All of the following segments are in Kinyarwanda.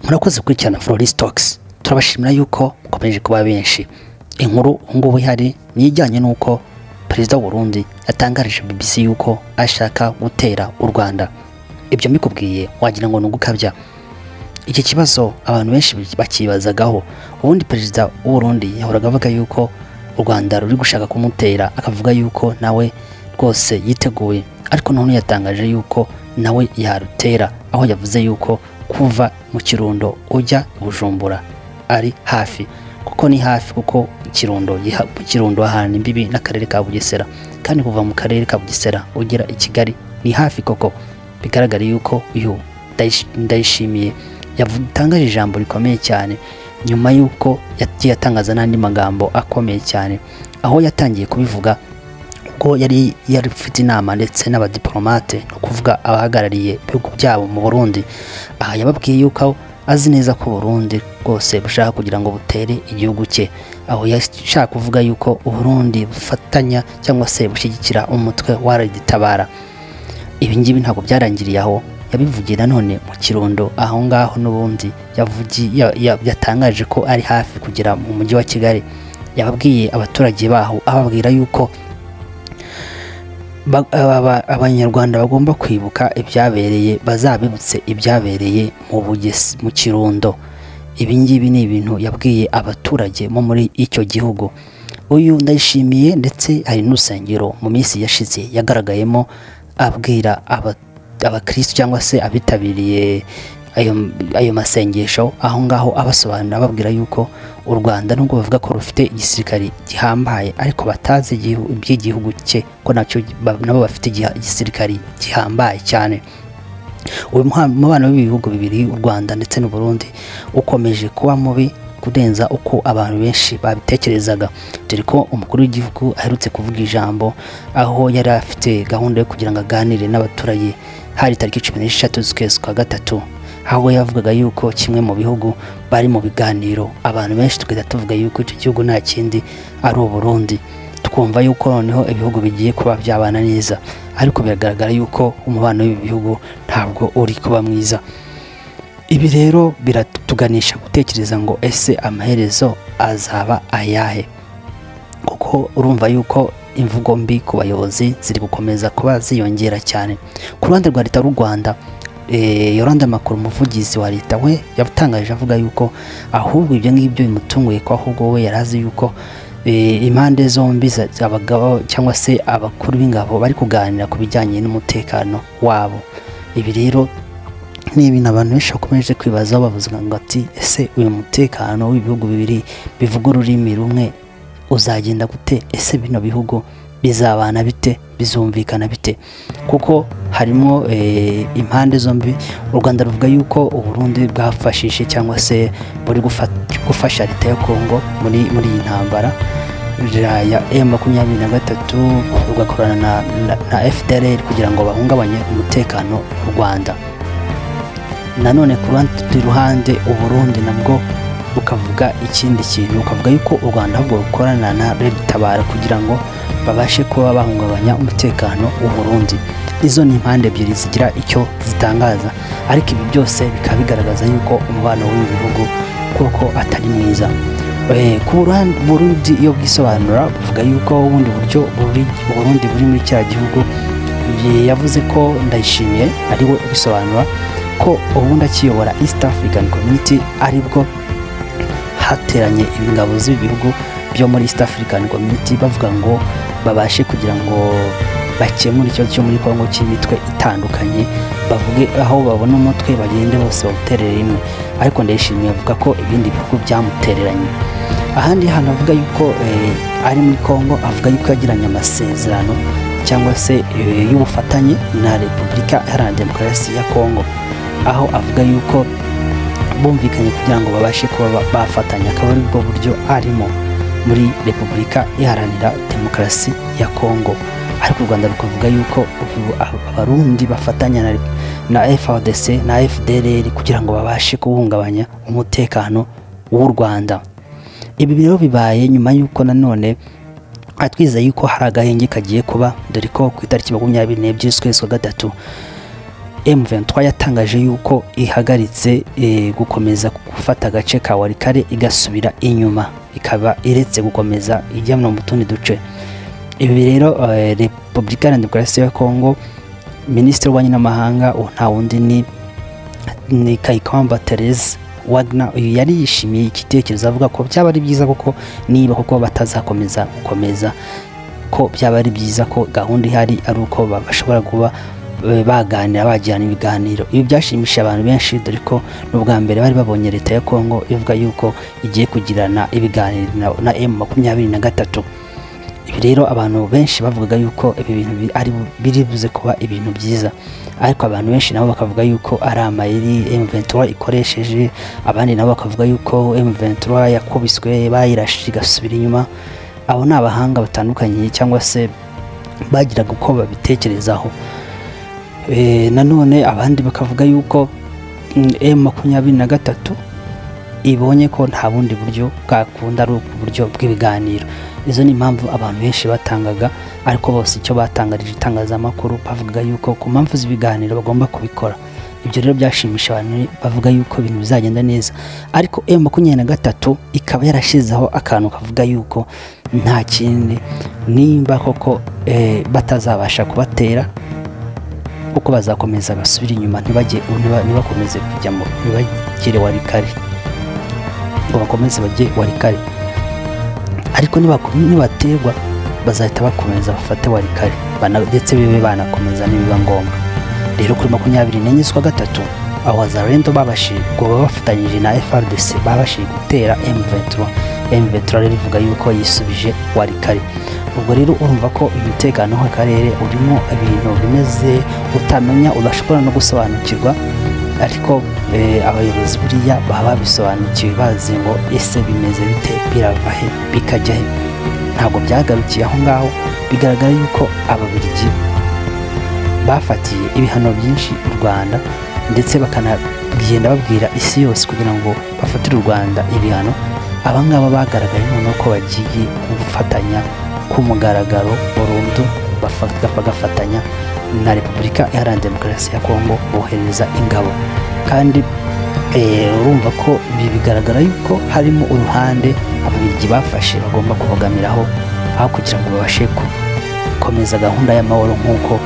murakoze kurikirana Floris Talks. Turabashimira yuko mukomeje kuba benshi. Inkuru ngubu ihari ni ijyanye nuko Perezida w'u Burundi yatangarije BBC yuko ashaka gutera u Rwanda. Ibyo mikubwiye wagira ngo nugukabya. Iki kibazo abantu benshi bakibazagaho. Ubundi Perezida w'u Burundi yahoraga avuga yuko u Rwanda ruri gushaka kumutera, akavuga yuko nawe rwose yiteguye. Ariko none yatangaje yuko nawe yarutera, aho yavuze yuko kuva mu Kirundo ujya Bujumbura ari hafi, kuko ni hafi, kuko Kirundo ahantu imbibi n'akarere ka Bugesera, kandi kuva mu karere ka Bugesera ugera i Kigali ni hafi koko. Bigaragara yuko uyu Ndayishimiye yatangaje ijambo rikomeye cyane nyuma yuko yatangaza n'andi magambo akomeye cyane, aho yatangiye kubivuga ko yari ufite inama ndetse n'abadiplomate, no kuvuga abahagarariye ibihugu byabo mu Burundi. Aha yababwiye yuko azi neza ko Burundi rwose bushaka kugira ngo butere igihugu cye, aho yashaka kuvuga yuko Burundi bufatanya cyangwa se bushyigikira umutwe wa Tabara. Ibi ngibi ntabwo byarangiriye aho, yabivugiye nanone mu Kirundo, aho ngaho n'ubundi yatangaje ko ari hafi kugera mu mujyi wa Kigali. Yababwiye abaturage baho, ababwira yuko abanyarwanda bagomba kwibuka ibyabereye, bazabibutse ibyabereye mu Kirundo. Ibi ngibi ni ibintu yabwiye abaturage mo muri icyo gihugu. Uyu Ndayishimiye ndetse hari n'usengero mu minsi yashize yagaragayemo abwira abakristo cyangwa se abitabiriye ayo masengesho, aho ngaho abasobanura babwira yuko u Rwanda nubwo bavuga ko rufite igisirikari gihambaye, ariko batazi iby'igihugu cye ko nabo bafite igisirikari gihambaye cyane. Uyu mubano w'ibihugu bibiri, u Rwanda ndetse n'u Burundi, ukomeje kuba mubi kudenza uko abantu benshi babitekerezaga, dore ko umukuru w'igihugu aherutse kuvuga ijambo aho yari afite gahunda yo kugira ngo aganire n'abaturage, hari tariki 16 z'ukwezi kwa gatatu, aho yavugaga yuko kimwe mu bihugu bari mu biganiro. Abantu benshi tugenda tuvuga yuko icyo gihugu nta kindi ari u Burundi, tukumva yuko noneho ibihugu bigiye kuba byabana neza, ariko biragaragara yuko umubano w'ibihugu ntabwo uri kuba mwiza. Ibi rero biratuganisha gutekereza ngo ese amaherezo azaba ayahe, kuko urumva yuko imvugo mbi ku bayobozi ziri gukomeza kuba ziyongera cyane. Ku ruhande rwa leta y'u Rwanda, Yolande Makuru, umuvugizi wa leta, we yatangaje avuga yuko ahubwo ibyo ngibyo bimutunguye, ko ahubwo we yarazi yuko impande zombi z'abagabo cyangwa se abakuru b'ingabo bari kuganira ku bijyanye n'umutekano wabo. Ibi rero ni ibintu abantu benshi bakomeje kwibazaho, bavuga ngo ati ese uyu mutekano w'ibihugu bibiri bivuga ururimi rumwe uzagenda gute? Ese bino bihugu bizabana bite? Bizumvikana bite? Kuko harimo impande zombi. U Rwanda ruvuga yuko u Burundi bwafashije cyangwa se buri gufasha leta ya Kongo muri iyi ntambara ya M23, rugakorana na FDLR kugira ngo bahungabanye umutekano w'u Rwanda. Nanone ku ruhande u Burundi nabwo bukavuga ikindi kintu, ukavuga yuko u Rwanda ahubwo rukorana na Tabara kugira ngo babashe kuba bahungabanya umutekano w'u Burundi. Izo ni impande ebyiri zigira icyo zitangaza, ariko ibi byose bikaba bigaragaza yuko umubano w'ibi bihugu koko atari mwiza. Ku Burundi iyo bwisobanura buvuga yuko ubundi buryo Burundi buri muri cya gihugu, yavuze ko Ndayishimiye ari we ubisobanura ko ubundi akiyobora East African Community, aribwo hateranye ingabo z'ibihugu byo muri East African Community, bavuga ngo babashe kugira ngo bakemure ikibazo cyo muri Kongo cy'imitwe itandukanye, bavuge aho babona umutwe bagende bose bawuterere rimwe. Ariko Ndayishimiye avuga ko ibindi bihugu byamutereranye. Ahandi hantu avuga yuko ari muri Kongo, avuga yuko yagiranye amasezerano cyangwa se y'ubufatanye na Repubulika Iharanira Demokarasi ya Kongo, aho avuga yuko bumvikanye kugira ngo babashe kuba bafatanya, akaba ari bwo buryo arimo muri Repubulika Iharanira Demokarasi ya Kongo. Ariko u Rwanda rukavuga yuko abarundi bafatanya na FARDC na FDLR kugira ngo babashe kuhungabanya umutekano w'u Rwanda. Ibi rero bibaye nyuma yuko nanone atwiza yuko hari agahenge kagiye kuba, dore ko ku itariki 22 z'ukwezi kwa gatatu M23 yatangaje yuko ihagaritse gukomeza gufata agace ka Walikale igasubira inyuma, ikaba iretse gukomeza ijya mu tundi duce. Ibi rero Repubulika ya Demokarasi ya Kongo, Minisitiri w'Ububanyi n'Amahanga nta wundi ni Kaikwamba Therese Wagner, uyu yari yishimiye igitekerezo avuga ko byaba ari byiza kuko niba koko batazakomeza gukomeza, ko byaba ari byiza ko gahunda ihari ari uko bashobora kuba baganira, bagirana ibiganiro. Ibi byashimishije abantu benshi, dore ko n'ubwa mbere bari babonye leta ya Kongo ivuga yuko igiye kugirana ibiganiro na M23. Ibi rero abantu benshi bavugaga yuko ibi bintu biri buze kuba ibintu byiza, ariko abantu benshi nabo bakavuga yuko ari amayeri M23 ikoresheje, abandi nabo bakavuga yuko M23 yakubiswe bayirashije igasubira inyuma. Abo ni abahanga batandukanye cyangwa se bagiraga uko babitekerezaho. Nanone abandi bakavuga yuko M23 ibonye ko nta bundi buryo bwakunda ari uburyo bw'ibiganiro. Izo ni impamvu abantu benshi batangaga, ariko bose icyo batangarije itangazamakuru bavuga yuko ku mpamvu z'ibiganiro bagomba kubikora. Ibyo rero byashimisha abantu, bavuga yuko ibintu bizagenda neza. Ariko M23 ikaba yarashizeho akantu kavuga yuko nta kindi, nimba koko batazabasha kubatera, uko bazakomeza basubira inyuma, ntibakomeze kujya mu ntibagire Walikale, ngo bakomeze bajye Walikale. Ariko nibaterwa bazahita bakomeza bafate Walikale, ndetse bibe banakomeza nibiba ngombwa. Rero kuri 24 z'ukwa gatatu, aho Wazalendo bafatanyije na FARDC babashije gutera M23 rero ivuga yuko yisubije Walikale. Ubwo rero urumva ko umutekano w'akarere urimo ibintu bimeze utamenya, udashobora no gusobanukirwa, ariko abayobozi buriya baba bisobanukiwe, bazi ngo ese bimeze bite, birava he bikajya he. Ntabwo byagarukiye aho ngaho, bigaragara yuko Ababiligi bafatiye ibihano byinshi u Rwanda, ndetse bakanagenda babwira isi yose kugira ngo bafatire u Rwanda ibihano. Abangaba bagaragaye noneho ko bagiye gufatanya ku mugaragaro burundu, bagafatanya na Repubulika Iharanira Demokarasi ya Kongo bohereza ingabo. Kandi urumva ko ibi bigaragara yuko harimo uruhande Ababiligi bafashe bagomba kubogamiraho, aho kugira ngo babashe gukomeza gahunda y'amahoro nk'uko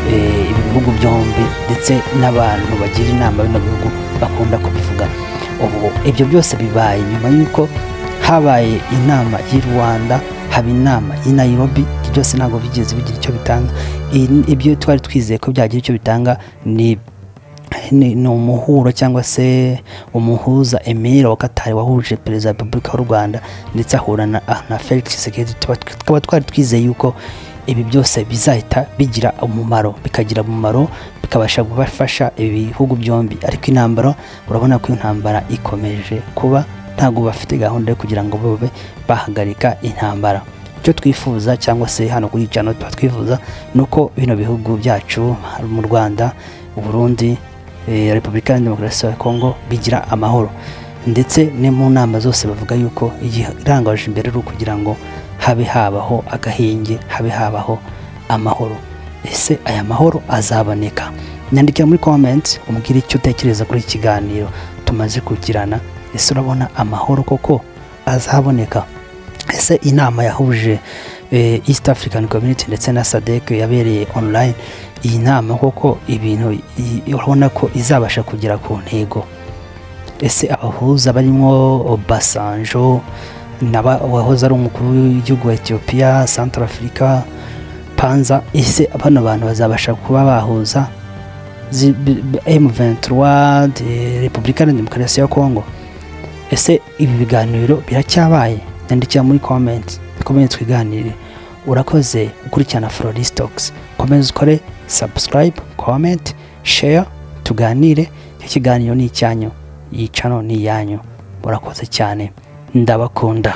ibi bihugu byombi ndetse n'abantu bagira inama bino bihugu bakunda kubivuga. Ubu ibyo byose bibaye nyuma yuko habaye inama y'u Rwanda, haba inama i Nairobi. Byose ntabwo bigeze bigira icyo bitanga. Ibyo twari twizeye ko byagira icyo bitanga ni umuhuro cyangwa se umuhuza Emile wa Qatar wahuje Perezida wa Repubulika y'u Rwanda ndetse ahura na Felix Tshisekedi. Tukaba twari twizeye yuko ibi byose bizahita bigira umumaro, bikagira umumaro, bikabasha gufasha ibihugu byombi. Ariko intambara, urabona ko intambara ikomeje kuba, ntabwo bafite gahunda yo kugira ngo babe bahagarika intambara. Icyo twifuza cyangwa se hano kuri channel twifuza nuko bino bihugu byacu mu Rwanda, Burundi, Repubulika ya Demokarasi ya Kongo bigira amahoro, ndetse ne mu nama zose bavuga yuko irangaje imbere ari kugira ngo habaho agahenge, habaho amahoro. Ese aya mahoro azaboneka? Nyandikira muri comment umbwire icyo utekereza kuri ikiganiro tumaze kugirana. Ese urabona amahoro koko azaboneka? Ese inama yahuje East African Community ndetse na SADC yabereye online, iyi nama koko ibintu urabona ko izabasha kugera ku ntego? Ese abahuza barimo Obasanjo wahoze ari umukuru w'igihugu wa Ethiopia, Central Africa, Panza, ese abana bantu bazabasha kuba bahuza M23 Repubulika ya Demokarasi ya Kongo? Ese ibi biganiro biracyabaye? Nyandikira muri comment twiganire. Urakoze ukurikirana Floristox, komeza ukore subscribe, comment, share, tuganire. Ikiganiro ni icyanyu, iyi channel ni yanyu. Urakoze cyane, ndabakunda.